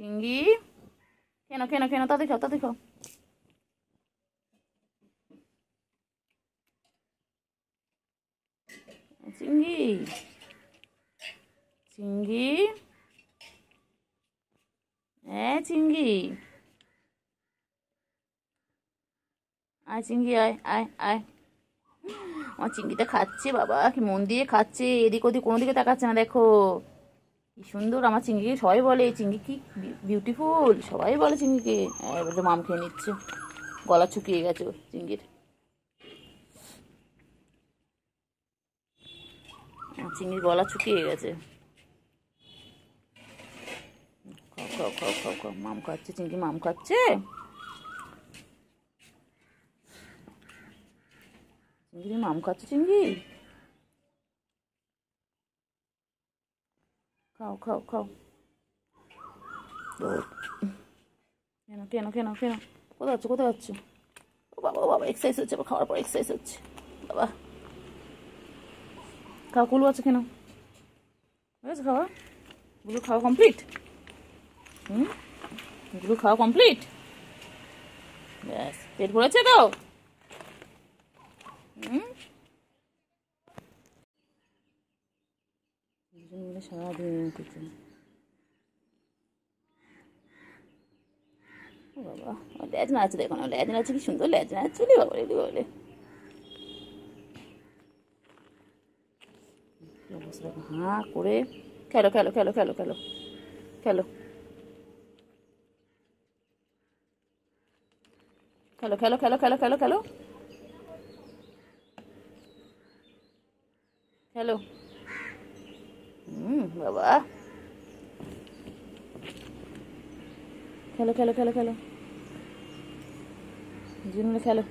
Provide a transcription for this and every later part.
চিংড়ি কেন কেন কেন তা দেখাও তা দেখাও। চিংড়ি চিংড়ি হ্যাঁ চিংড়ি আয় চিংড়ি আয় আয় আয়। আমার চিংড়িটা খাচ্ছে বাবা, কি মন দিয়ে খাচ্ছে, এদিক ওদিক কোনো দিকে তাকাচ্ছে না। দেখো কি সুন্দর আমার চিংড়ি, সবাই বলে চিংড়ি কি বিউটিফুল, সবাই বলে চিংড়িকে। এবার মাম খেয়ে নিচ্ছে, গলা শুকিয়ে গেছে চিংড়ির। চিংড়ির গলা শুকিয়ে গেছে। খাও খাও খাও খাও খাও, মাম খাচ্ছে চিংড়ি, মাম খাচ্ছে। চিংড়ি মাম খাচ্ছে চিংড়ি, খাও খাও খাও। কেন কেন কেন কেন কোথায় যাচ্ছ কোথায় যাচ্ছ? ও বাবা ও বাবা, এক্সারসাইজ হচ্ছে, আবার খাওয়ার পর এক্সারসাইজ হচ্ছে বাবা। খাওয়া কুলু আছে কেন? বুঝেছো খাওয়া, গুলো খাওয়া কমপ্লিট। গুলো খাওয়া কমপ্লিট, ব্যাস পেট ভরেছে তো। দুজন মিলে সারাদিন কিছু। ও বাবা ল্যাজ নাচছে, দেখো না ল্যাজ নাচছে, কি সুন্দর ল্যাজ নাচছে রে বাবা রে বলে। অবস্থা দেখো, হাঁ করে খেলো খেলো খেলো খেলো খেলো খেলো খেলো খেলো খেলো খেলো খেলো খেলো খেলো। বাবা খেলো খেলো খেলো খেলো, দুজনে খেলো।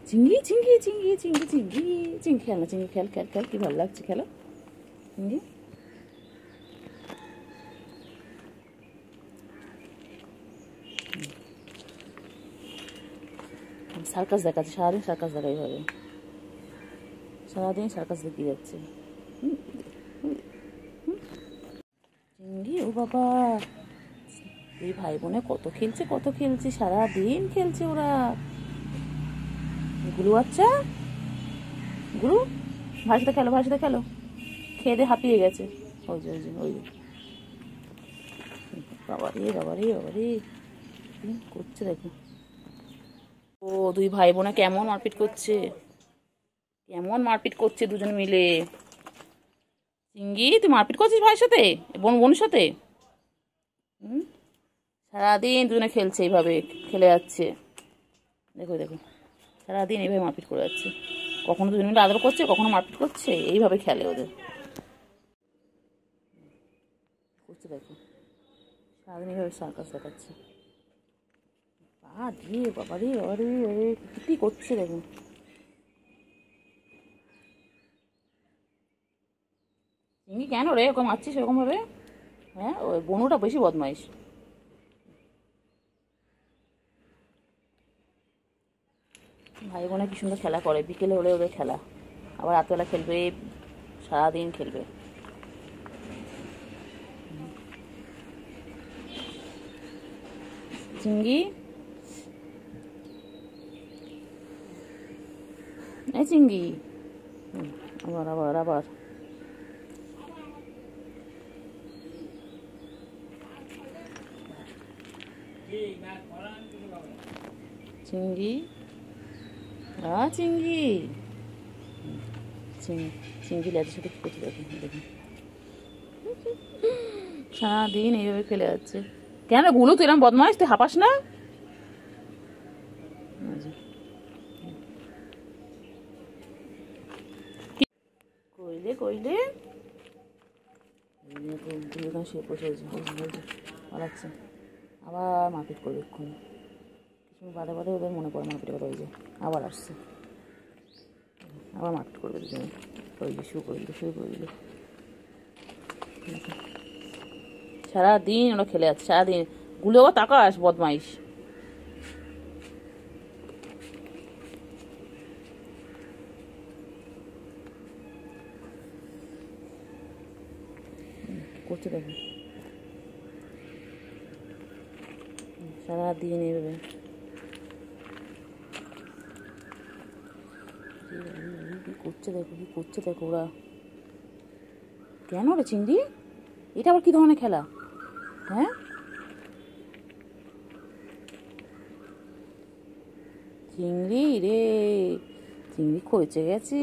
চিংড়ি চিংড়ি চিংড়ি চিংড়ি চিংড়ি চিংড়ি, খেল না চিংড়ি, খেল খেল খেল, কি ভালো লাগছে, খেলো চিংড়ি। সার্কাস দেখাচ্ছে সারাদিন, সার্কাস দেখা এইভাবে সারাদিন সার্কাস দেখিয়ে যাচ্ছে। চিংড়ি ও বাবা, এই ভাই বোনে কত খেলছে কত খেলছে, সারাদিন খেলছে ওরা। গুলু আচ্ছা গুরু, ভাইয়ের সাথে খেলো, ভাইয়ের সাথে খেলো, খেয়ে দিয়ে হাঁপিয়ে গেছে। ওই যে ওই যে ওই যে, বাবারে বাবারে বাবারে করছে দেখো। ও দুই ভাই বোনে কেমন মারপিট করছে, কেমন মারপিট করছে দুজন মিলে। চিংড়ি তুই মারপিট করছিস ভাইয়ের সাথে, বোনের সাথে? সারাদিন দুজনে খেলছে এইভাবে, খেলে যাচ্ছে। দেখো দেখো সারাদিন এইভাবে মারপিট করে যাচ্ছে, কখনো দুজন মিলে আদর করছে, কখনো মারপিট করছে, এইভাবে খেলে ওদের করছে। দেখো সারাদিন এইভাবে সার্কাস দেখাচ্ছে। পা দিয়ে বাবারে বাবারে বাবারে কি করছে দেখো। চিংড়ি কেন রে ওকে মারছিস এরকম ভাবে? হ্যাঁ ওই বনুটা বেশি বদমাইশ। ভাই বোনে কি সুন্দর খেলা করে, বিকেলে হলে ওদের খেলা, আবার রাতবেলা খেলবে, সারাদিন খেলবে। চিংড়ি এই চিংড়ি, আবার আবার আবার চিংড়ি চিংড়ি চিংড়ি লেজের সাথে কি করছে দেখুন দেখুন, সারাদিন এইভাবে খেলে যাচ্ছে। কেন গুলো তুই এরকম বদমাইশ, তুই হাঁপাস না? কইলে কইলে শুয়ে বসে পালাচ্ছে, আবার মারপিট করবে এক্ষুনি। কিছু বাদে বাদে ওদের মনে পড়ে মারপিট করে, ওই যে আবার আসছে, আবার মারপিট করবে দুজনে। ওই যে শুরু করে দিল শুরু করে দিল। সারাদিন ওরা খেলে যাচ্ছে, সারাদিন গুলো আবার তাকাস বদমাইশ। করছে দেখো সারাদিন এভাবে কি করছে দেখো, কি করছে দেখো ওরা। কেন রে চিংড়ি, এটা আবার কি ধরনের খেলা? হ্যাঁ, চিংড়ি রে, চিংড়ি খচে গেছে,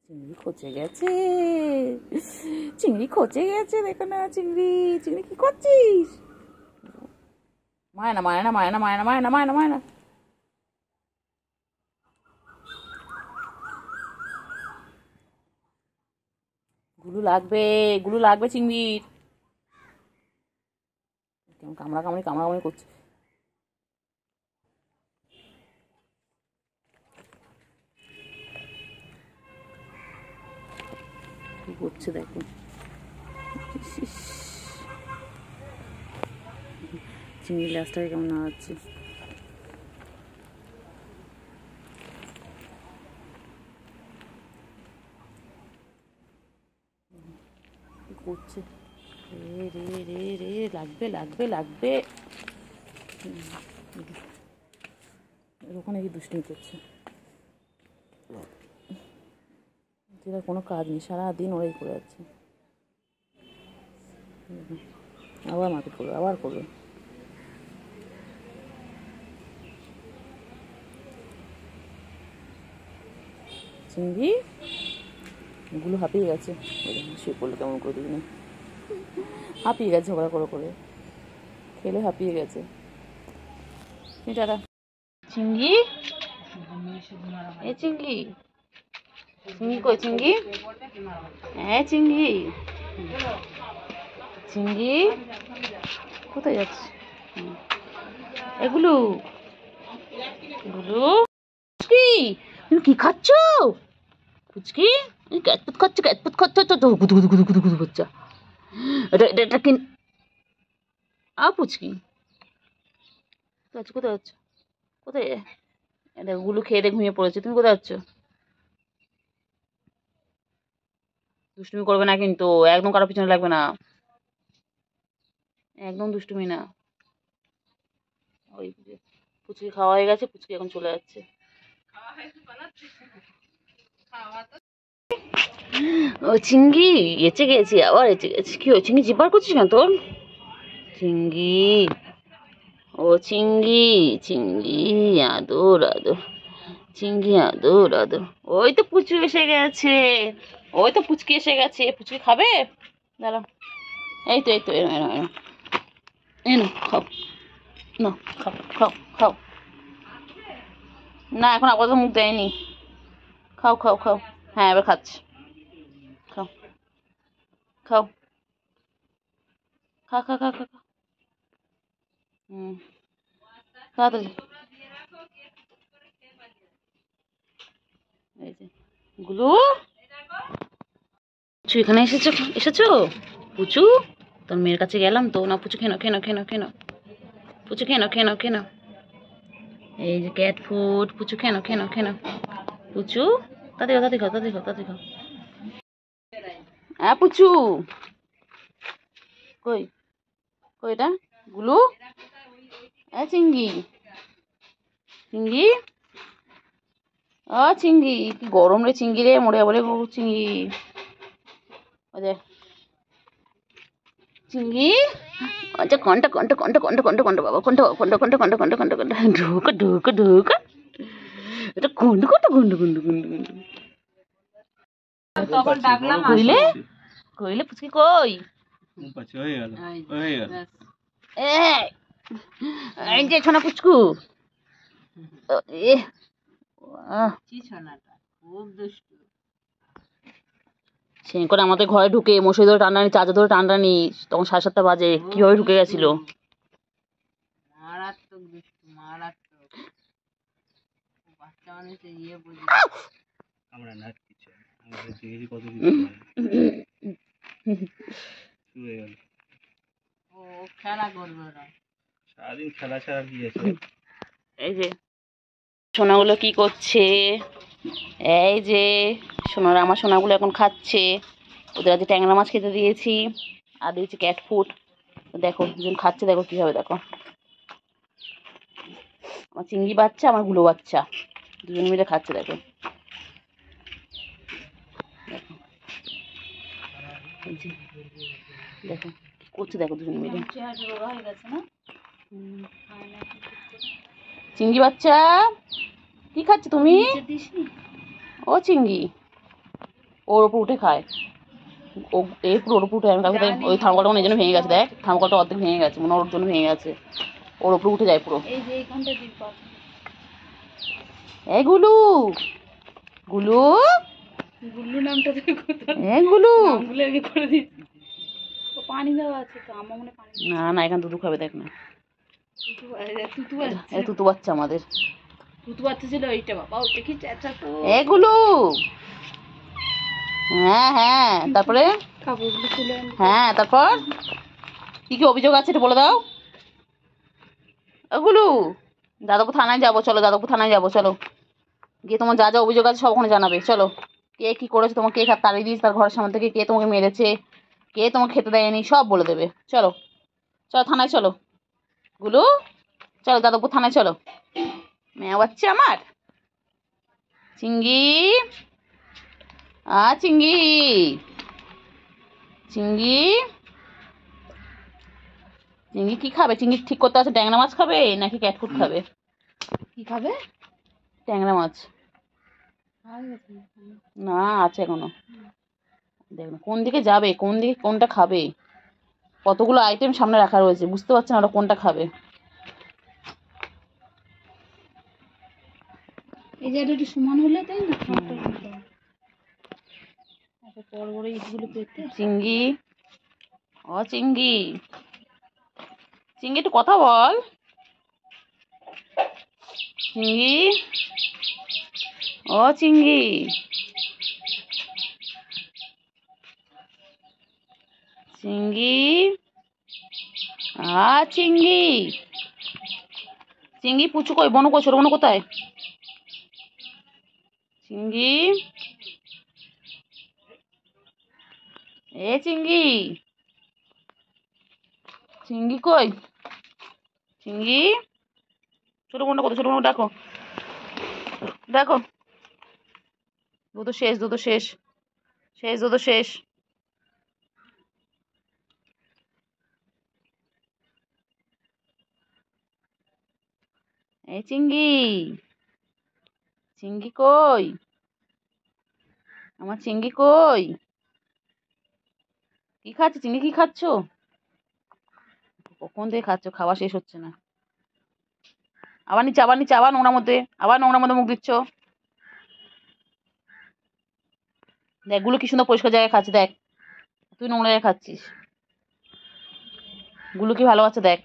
চিংড়ি খচে গেছে, চিংড়ি খচে গেছে। দেখো না চিংড়ি, চিংড়ি কি করছিস? মায়না মায়না মায়না মায়না মায়না মায়না মায়না। গুলু লাগবে, গুলু লাগবে চিংড়ির। কেমন কামড়া কামড়ি কামড়া কামড়ি করছে। কি করছে দেখো, চিংড়ি লাস্টটাকে কেমন নাড়াচ্ছে। কি করছে রে রে রে রে, লাগবে লাগবে লাগবে। ওখানে কি দুষ্টুমি করছে, যেটা কোনো কাজ নেই, সারাদিন ওরাই করে যাচ্ছে। আবার মাকে করবে, আবার করবে। চিংড়ি গুলো হাঁপিয়ে গেছে, শুয়ে পড়লে কেমন করে দিবি না, হাঁপিয়ে গেছে ঝগড়া করে করে, খেলে হাঁপিয়ে গেছে। টাটা চিংড়ি, এ চিংড়ি, চিংড়ি কই চিংড়ি, হ্যাঁ চিংড়ি, চিংড়ি কোথায় যাচ্ছে? এগুলো গুলো কি, তুমি কি খাচ্ছ? পুচকি ক্যাটপুত খাচ্ছে, ক্যাটপুত খাচ্ছে, তো গুদু গুদু গুদু গুদু গুদু করছে। এটা এটা এটা কি পুচকি? কোথায় যাচ্ছ, কোথায়? এটা গুলো খেয়ে দিয়ে ঘুমিয়ে পড়েছে, তুমি কোথায় যাচ্ছ? দুষ্টুমি করবে না কিন্তু, একদম কারোর পিছনে লাগবে না, একদম দুষ্টুমি না। ওই পুচকি খাওয়া হয়ে গেছে, পুচকি এখন চলে যাচ্ছে। ও চিংড়ি এচে গেছি, আবার এচে গেছি। কি হয়েছে, চিংড়ি জিব্বার করছিস না তোর? চিংড়ি, ও চিংড়ি, চিংড়ি আদর আদর, চিংড়ি আদর আদর। ওই তো পুচু এসে গেছে, ওই তো পুচকি এসে গেছে। পুচকি খাবে, দাঁড়াও, এই তো এই তো এনো এনো এনো এনো, খাও না, খাও খাও খাও। না এখন আপাতত মুখ দেয়নি, খাও খাও খাও। হ্যাঁ এবার খাচ্ছি, খাও খাও, খা খা খা খা খা। তাড়াতাড়ি, এই যে গুলু, পুচু এখানে এসেছো, এসেছো পুচু? তোর মেয়ের কাছে গেলাম তো না। পুচু খেনো খেনো খেনো খেনো, পুচু খেনো খেনো খেনো। এই যে ক্যাট ফুড, পুচু খেনো খেনো খেনো। পুচু তাতে খাও, তাতে খাও, তাতে খাও, তাতে খাও। হ্যাঁ পুচু কই, কই এটা গুলু, চিংড়ি, চিংড়ি, চিংড়ি কি গরম রে, চিংড়ি রে মরে যাবো রে চিংড়ি। চিংড়ি আচ্ছা, কন্টা কন্টা কন্টা কন্টা কন্টা কন্টা বাবা, কন্টা কন্টা কন্টা কন্টা কন্টা কন্টা কন্টা, ঢোকা ঢোকা ঢোকা, এটা কন্ড কন্টা কন্ড কন্ড কন্ড কন্ড। তখন ডাকলাম কইলে, কইলে পুচকি কই? হয়ে গেল, হয়ে গেল। এই যে ছোনা পুচকু, এ ছোনাটা খুব দুষ্টু। সে করে আমাদের ঘরে ঢুকে মশারি ধরে টানটানি, চার্জার ধরে টানটানি, তখন 7:30 বাজে, কিভাবে ঢুকে গেছিল। মারাত্মক দুষ্টু, মারাত্মক বাচ্চা মানুষের ইয়ে বুঝি আমরা না কিছু, আমাদের দেখেছি কত কিছু হয়ে গেল। ও খেলা করবে ওরা, সারাদিন খেলা ছাড়া কি আছে। এই যে সোনাগুলো কি করছে, এই যে সোনারা, আমার সোনাগুলো এখন খাচ্ছে। ওদের আজকে ট্যাংরা মাছ খেতে দিয়েছি, আর দিয়েছি ক্যাট ফুড। দেখো দুজন খাচ্ছে, দেখো কীভাবে, দেখো আমার চিংড়ি বাচ্চা, আমার গুলো বাচ্চা দুজন মিলে খাচ্ছে, দেখো দেখো দেখো কি করছে, দেখো দুজন মিলে। চিংড়ি বাচ্চা কি খাচ্ছে তুমি? ও চিংড়ি ওর ওপর উঠে খায়, ও এই পুরো ওর উপর উঠে, আমি কাউকে ওই থার্মোকলটা মনে এই জন্য ভেঙে গেছে, দেখ থার্মোকলটা অর্ধেক ভেঙে গেছে, মনে ওর জন্য ভেঙে গেছে, ওর ওপরে উঠে যায় পুরো। এই গুলু, গুলু, গুলু নামটা এই গুলু করে দিই, পানি দেওয়া আছে তো আমার মনে পানি না, না এখান দুধু খাবে, দেখ না তুতু বাচ্চা আমাদের, তুতু বাচ্চা ছিল এইটা, বাবা ওইটা কি চেঁচা তো এগুলো। হ্যাঁ হ্যাঁ তারপরে হ্যাঁ তারপর কি কি অভিযোগ আছে এটা বলে দাও। ওগুলো যাদবপুর থানায় যাবো, চলো যাদবপুর থানায় যাবো, চলো গিয়ে তোমার যা যা অভিযোগ আছে সব ওখানে জানাবে। চলো কে কি করেছে, তোমার কে তাড়িয়ে দিয়েছে তার ঘরের সামনে থেকে, কে তোমাকে মেরেছে, কে তোমাকে খেতে দেয়নি, সব বলে দেবে। চলো চলো থানায় চলো গুলু, চলো যাদবপুর থানায় চলো। মেয়া বাচ্চা আমার চিঙ্গি, চিঙ্গি, চিঙ্গি, চিঙ্গি কি খাবে? চিঙ্গি ঠিক করতে আছে, ট্যাংরা মাছ খাবে নাকি ক্যাট ফুড খাবে? কি খাবে? ট্যাংরা মাছ না আছে এখনো, দেখ না কোন দিকে যাবে, কোন দিকে কোনটা খাবে, কতগুলো আইটেম সামনে রাখা রয়েছে, বুঝতে পারছে না ওরা কোনটা খাবে। এই জায়গাটা একটু সমান হলে তাই না, বড় বড় ইটগুলো পেতে। চিঙ্গি, ও চিঙ্গি, চিঙ্গি একটু কথা বল, চিঙ্গি, ও চিঙ্গি, চিঙ্গি, চিঙ্গি, চিঙ্গি পুচু কই, বনু কই, ছোট বনু কোথায়? চিঙ্গি, এ চিঙ্গি, চিঙ্গি কই, চিঙ্গি, ছোট বোনটা কোথায়? ছোট বোন দেখো, দেখো দুধ শেষ, দুধ শেষ, শেষ দুধ শেষ। এই চিঙ্গি, চিঙ্গি কই, আমার চিঙ্গি কই, কি খাচ্ছ চিঙ্গি, কি খাচ্ছ, কখন থেকে খাচ্ছ, খাওয়া শেষ হচ্ছে না। আবার নিচে, আবার নিচে, আবার নোংরার মধ্যে, আবার নোংরার মধ্যে মুখ দিচ্ছ। দেখ গুলো কি সুন্দর পরিষ্কার জায়গায় খাচ্ছে, দেখ তুই নোংরা জায়গায় খাচ্ছিস, গুলো কি ভালো আছে দেখ।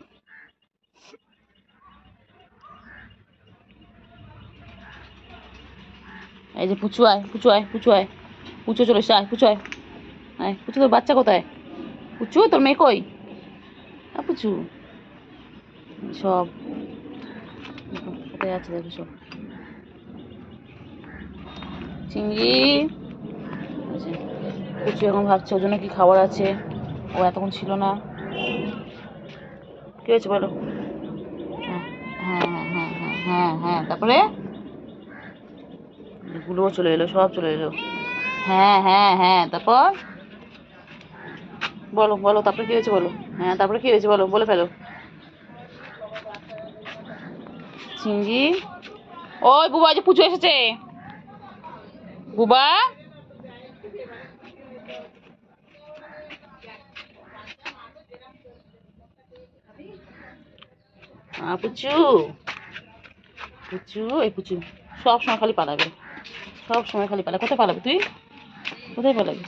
এই যে পুচু আয়, পুচু আয়, পুচু আয়, পুচু চলে এসে, আয় পুচু আয়, আয় পুচু, তোর বাচ্চা কোথায়? পুচু তোর মেয়ে কই? পুচু সব কোথায় আছে দেখো সব। চিংড়ি পুচু এখন ভাবছে ওর জন্য কি খাবার আছে, ও এতক্ষণ ছিল না। কি হয়েছে বলো? হ্যাঁ হ্যাঁ হ্যাঁ হ্যাঁ হ্যাঁ হ্যাঁ তারপরে গুলো চলে এলো, সব চলে এলো। হ্যাঁ হ্যাঁ হ্যাঁ তারপর বলো বলো, তারপরে কি হয়েছে বলো? হ্যাঁ তারপরে কি হয়েছে বলো, বলে ফেলো। চিংড়ি, ওই বুবা যে পুচু এসেছে, বুবা পুচু, পুচু, এই পুচু সব সময় খালি পালাবে, সব সময় খালি পালাবে। কোথায় পালাবে তুই, কোথায় পালাবি?